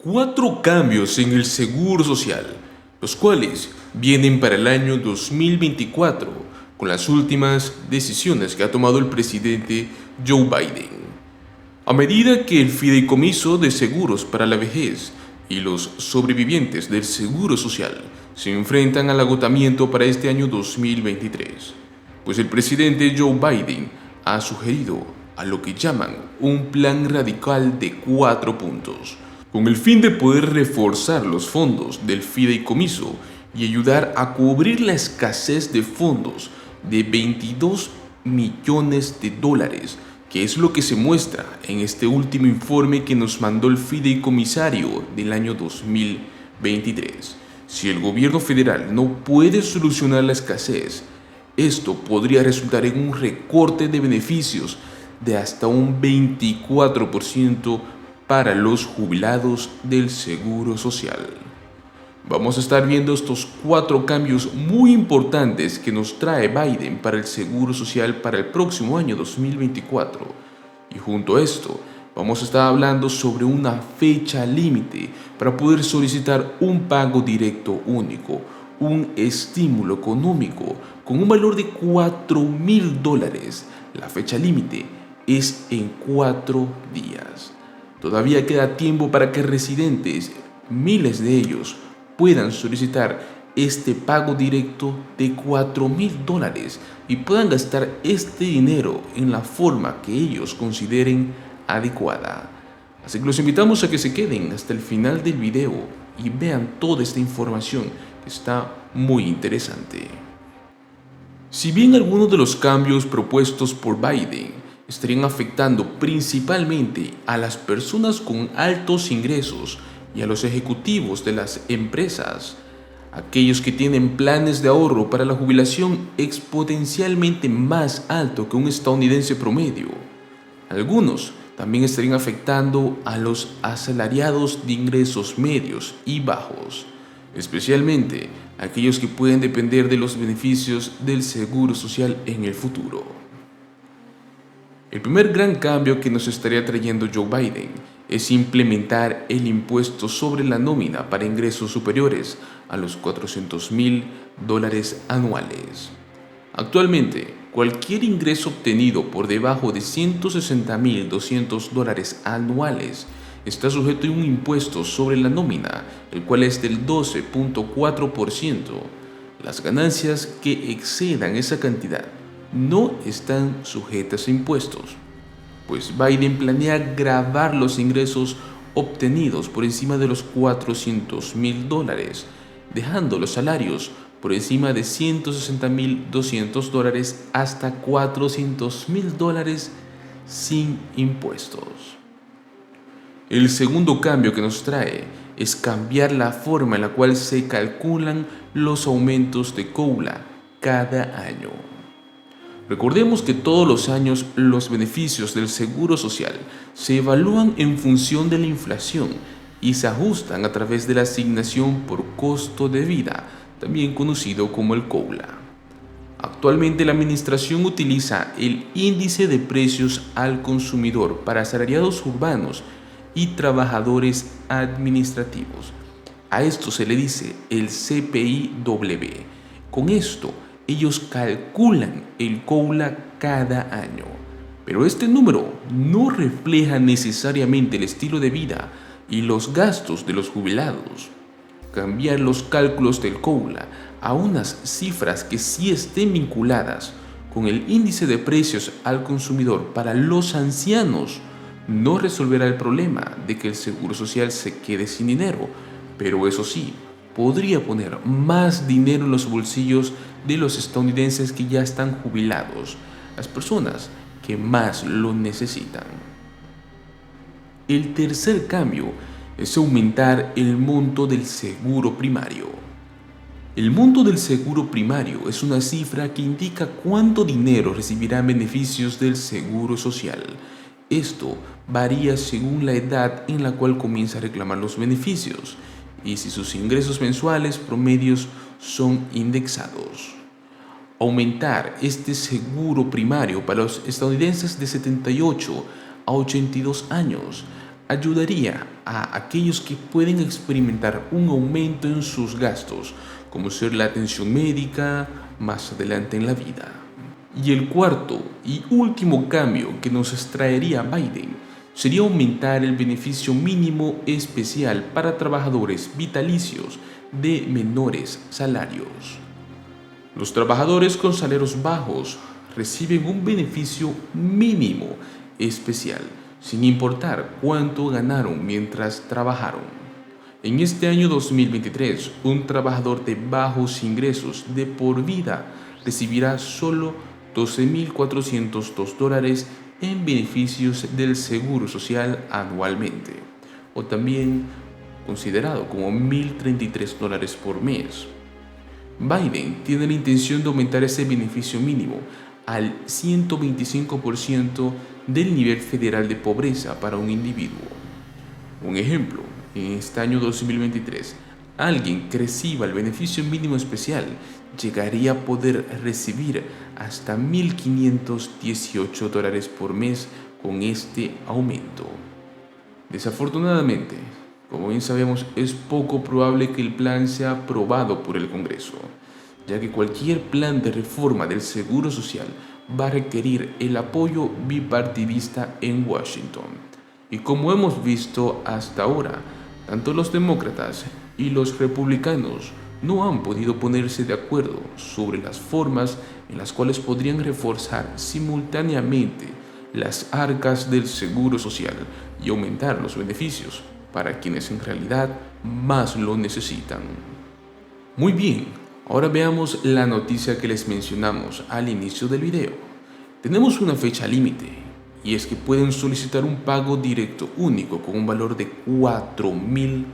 4 cambios en el Seguro Social, los cuales vienen para el año 2024 con las últimas decisiones que ha tomado el presidente Joe Biden. A medida que el Fideicomiso de Seguros para la Vejez y los sobrevivientes del Seguro Social se enfrentan al agotamiento para este año 2023, pues el presidente Joe Biden ha sugerido a lo que llaman un plan radical de 4 puntos, con el fin de poder reforzar los fondos del fideicomiso y ayudar a cubrir la escasez de fondos de 22 millones de dólares, que es lo que se muestra en este último informe que nos mandó el fideicomisario del año 2023. Si el gobierno federal no puede solucionar la escasez, esto podría resultar en un recorte de beneficios de hasta un 24% para los jubilados del Seguro Social. Vamos a estar viendo estos 4 cambios muy importantes que nos trae Biden para el Seguro Social para el próximo año 2024. Y junto a esto, vamos a estar hablando sobre una fecha límite para poder solicitar un pago directo único, un estímulo económico con un valor de $4,000. La fecha límite es en 4 días. Todavía queda tiempo para que residentes, miles de ellos, puedan solicitar este pago directo de $4,000 y puedan gastar este dinero en la forma que ellos consideren adecuada. Así que los invitamos a que se queden hasta el final del video y vean toda esta información que está muy interesante. Si bien algunos de los cambios propuestos por Biden estarían afectando principalmente a las personas con altos ingresos y a los ejecutivos de las empresas, aquellos que tienen planes de ahorro para la jubilación exponencialmente más alto que un estadounidense promedio, algunos también estarían afectando a los asalariados de ingresos medios y bajos, especialmente aquellos que pueden depender de los beneficios del Seguro Social en el futuro. El primer gran cambio que nos estaría trayendo Joe Biden es implementar el impuesto sobre la nómina para ingresos superiores a los $400,000 anuales. Actualmente, cualquier ingreso obtenido por debajo de $160,200 anuales está sujeto a un impuesto sobre la nómina, el cual es del 12.4%. Las ganancias que excedan esa cantidad no están sujetas a impuestos, pues Biden planea gravar los ingresos obtenidos por encima de los $400,000, dejando los salarios por encima de $160,200 hasta $400,000 sin impuestos. El segundo cambio que nos trae es cambiar la forma en la cual se calculan los aumentos de COLA cada año. Recordemos que todos los años los beneficios del Seguro Social se evalúan en función de la inflación y se ajustan a través de la asignación por costo de vida, también conocido como el COLA. Actualmente la administración utiliza el índice de precios al consumidor para asalariados urbanos y trabajadores administrativos. A esto se le dice el CPI-W. Con esto, ellos calculan el COLA cada año, pero este número no refleja necesariamente el estilo de vida y los gastos de los jubilados. Cambiar los cálculos del COLA a unas cifras que sí estén vinculadas con el índice de precios al consumidor para los ancianos no resolverá el problema de que el Seguro Social se quede sin dinero, pero eso sí, podría poner más dinero en los bolsillos de los estadounidenses que ya están jubilados, las personas que más lo necesitan. El tercer cambio es aumentar el monto del seguro primario. El monto del seguro primario es una cifra que indica cuánto dinero recibirán beneficios del Seguro Social. Esto varía según la edad en la cual comienza a reclamar los beneficios y si sus ingresos mensuales promedios son indexados. Aumentar este seguro primario para los estadounidenses de 78 a 82 años ayudaría a aquellos que pueden experimentar un aumento en sus gastos, como ser la atención médica más adelante en la vida. Y el cuarto y último cambio que nos traería Biden sería aumentar el beneficio mínimo especial para trabajadores vitalicios de menores salarios. Los trabajadores con salarios bajos reciben un beneficio mínimo especial, sin importar cuánto ganaron mientras trabajaron. En este año 2023, un trabajador de bajos ingresos de por vida recibirá solo $12,402 en beneficios del Seguro Social anualmente, o también considerado como $1,033 por mes. Biden tiene la intención de aumentar ese beneficio mínimo al 125% del nivel federal de pobreza para un individuo. Un ejemplo, en este año 2023, alguien que reciba el beneficio mínimo especial llegaría a poder recibir hasta $1,518 por mes con este aumento. Desafortunadamente, como bien sabemos, es poco probable que el plan sea aprobado por el Congreso, ya que cualquier plan de reforma del Seguro Social va a requerir el apoyo bipartidista en Washington. Y como hemos visto hasta ahora, tanto los demócratas y los republicanos no han podido ponerse de acuerdo sobre las formas en las cuales podrían reforzar simultáneamente las arcas del Seguro Social y aumentar los beneficios para quienes en realidad más lo necesitan. Muy bien, ahora veamos la noticia que les mencionamos al inicio del video. Tenemos una fecha límite, y es que pueden solicitar un pago directo único con un valor de $4,000.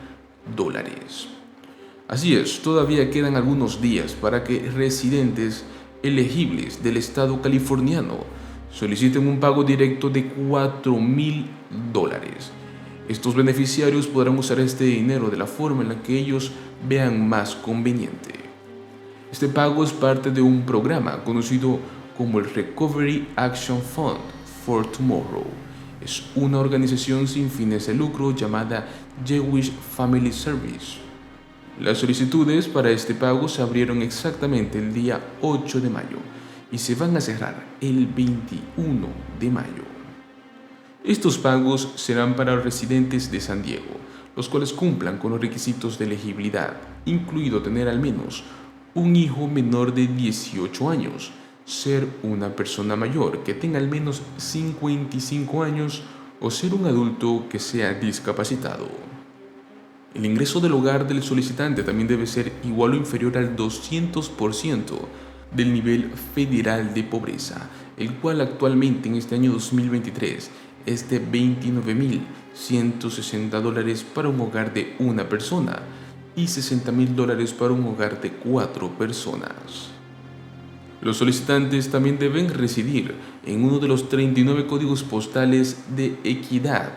Así es, todavía quedan algunos días para que residentes elegibles del estado californiano soliciten un pago directo de $4,000. Estos beneficiarios podrán usar este dinero de la forma en la que ellos vean más conveniente. Este pago es parte de un programa conocido como el Recovery Action Fund for Tomorrow. Es una organización sin fines de lucro llamada Jewish Family Service. Las solicitudes para este pago se abrieron exactamente el día 8 de mayo y se van a cerrar el 21 de mayo. Estos pagos serán para residentes de San Diego, los cuales cumplan con los requisitos de elegibilidad, incluido tener al menos un hijo menor de 18 años, ser una persona mayor que tenga al menos 55 años o ser un adulto que sea discapacitado. El ingreso del hogar del solicitante también debe ser igual o inferior al 200% del nivel federal de pobreza, el cual actualmente en este año 2023 es de $29,160 para un hogar de una persona y $60,000 para un hogar de 4 personas. Los solicitantes también deben residir en uno de los 39 códigos postales de equidad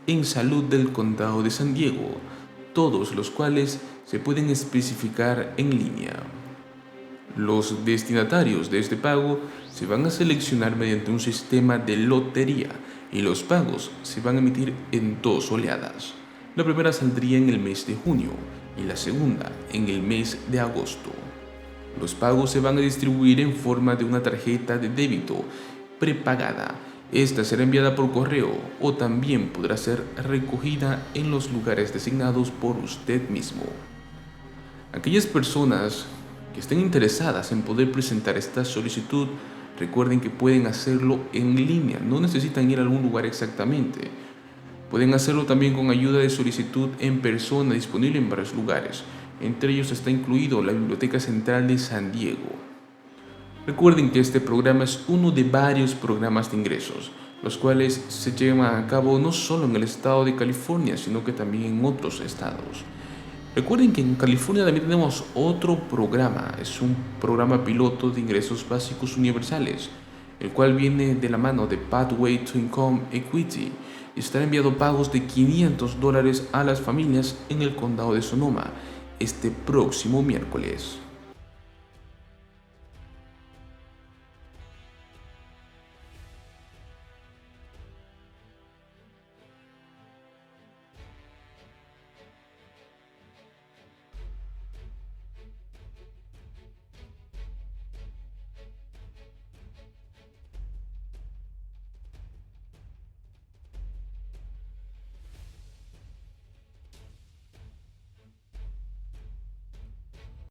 en salud del condado de San Diego, todos los cuales se pueden especificar en línea. Los destinatarios de este pago se van a seleccionar mediante un sistema de lotería y los pagos se van a emitir en 2 oleadas. La primera saldría en el mes de junio y la segunda en el mes de agosto. Los pagos se van a distribuir en forma de una tarjeta de débito prepagada. Esta será enviada por correo o también podrá ser recogida en los lugares designados por usted mismo. Aquellas personas que estén interesadas en poder presentar esta solicitud, recuerden que pueden hacerlo en línea, no necesitan ir a algún lugar exactamente. Pueden hacerlo también con ayuda de solicitud en persona disponible en varios lugares. Entre ellos está incluido la Biblioteca Central de San Diego. Recuerden que este programa es uno de varios programas de ingresos, los cuales se llevan a cabo no solo en el estado de California, sino que también en otros estados. Recuerden que en California también tenemos otro programa, es un programa piloto de ingresos básicos universales, el cual viene de la mano de Pathway to Income Equity y estará enviando pagos de $500 a las familias en el condado de Sonoma este próximo miércoles.